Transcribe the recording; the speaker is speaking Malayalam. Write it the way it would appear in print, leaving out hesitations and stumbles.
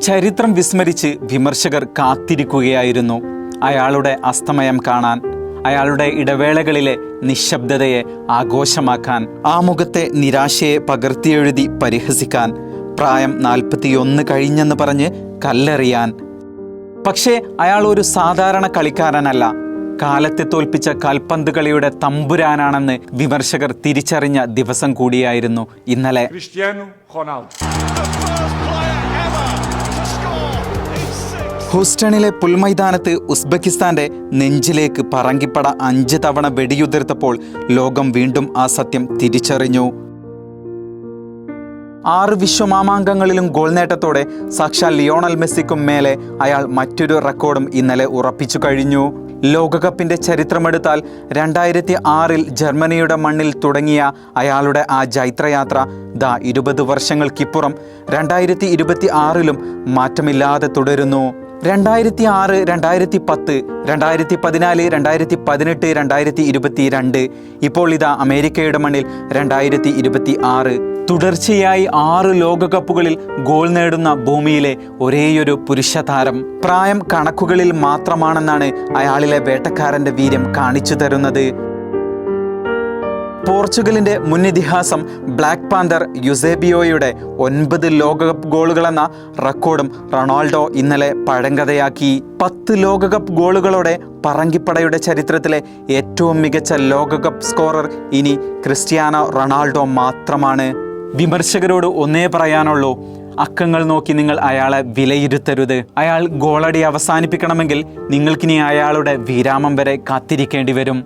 ചരിത്രം വിസ്മരിച്ച് വിമർശകർ കാത്തിരിക്കുകയായിരുന്നു അയാളുടെ അസ്തമയം കാണാൻ, അയാളുടെ ഇടവേളകളിലെ നിശബ്ദതയെ ആഘോഷമാക്കാൻ, ആ മുഖത്തെ നിരാശയെ പകർത്തിയെഴുതി പരിഹസിക്കാൻ, പ്രായം 41 കഴിഞ്ഞെന്ന് പറഞ്ഞ് കല്ലെറിയാൻ. പക്ഷേ അയാൾ ഒരു സാധാരണ കളിക്കാരനല്ല, കാലത്തെ തോൽപ്പിച്ച കാൽപന്ത് കളിയുടെ തമ്പുരാനാണെന്ന് വിമർശകർ തിരിച്ചറിഞ്ഞ ദിവസം കൂടിയായിരുന്നു ഇന്നലെ. ഹൂസ്റ്റണിലെ പുൽമൈതാനത്ത് ഉസ്ബെക്കിസ്ഥാന്റെ നെഞ്ചിലേക്ക് പറങ്കിപ്പട 5 തവണ വെടിയുതിർത്തപ്പോൾ ലോകം വീണ്ടും ആ സത്യം തിരിച്ചറിഞ്ഞു. 6 വിശ്വമാമാങ്കങ്ങളിലും ഗോൾ നേട്ടത്തോടെ സാക്ഷാൽ ലിയോണൽ മെസ്സിക്കും മേലെ അയാൾ മറ്റൊരു റെക്കോർഡും ഇന്നലെ ഉറപ്പിച്ചു കഴിഞ്ഞു. ലോകകപ്പിൻ്റെ ചരിത്രമെടുത്താൽ 2006 ജർമ്മനിയുടെ മണ്ണിൽ തുടങ്ങിയ അയാളുടെ ആ ജൈത്രയാത്ര 20 വർഷങ്ങൾക്കിപ്പുറം 2026 മാറ്റമില്ലാതെ തുടരുന്നു. 2006, 2010, 2014, 2018, 2022, ഇപ്പോൾ ഇതാ അമേരിക്കയുടെ മണ്ണിൽ 2026. തുടർച്ചയായി 6 ലോകകപ്പുകളിൽ ഗോൾ നേടുന്ന ഭൂമിയിലെ ഒരേയൊരു പുരുഷ താരം. പ്രായം കണക്കുകളിൽ മാത്രമാണെന്നാണ് അയാളിലെ വേട്ടക്കാരൻ്റെ വീര്യം കാണിച്ചു തരുന്നത്. പോർച്ചുഗലിൻ്റെ മുൻ ഇതിഹാസം ബ്ലാക്ക് പാന്തർ യുസേബിയോയുടെ 9 ലോകകപ്പ് ഗോളുകളെന്ന റെക്കോർഡും റൊണാൾഡോ ഇന്നലെ പഴങ്കഥയാക്കി. 10 ലോകകപ്പ് ഗോളുകളോടെ പറങ്കിപ്പടയുടെ ചരിത്രത്തിലെ ഏറ്റവും മികച്ച ലോകകപ്പ് സ്കോറർ ഇനി ക്രിസ്ത്യാനോ റൊണാൾഡോ മാത്രമാണ്. വിമർശകരോട് ഒന്നേ പറയാനുള്ളൂ, അക്കങ്ങൾ നോക്കി നിങ്ങൾ അയാളെ വിലയിരുത്തരുത്. അയാൾ ഗോളടി അവസാനിപ്പിക്കണമെങ്കിൽ നിങ്ങൾക്കിനി അയാളുടെ വിരാമം വരെ കാത്തിരിക്കേണ്ടി വരും.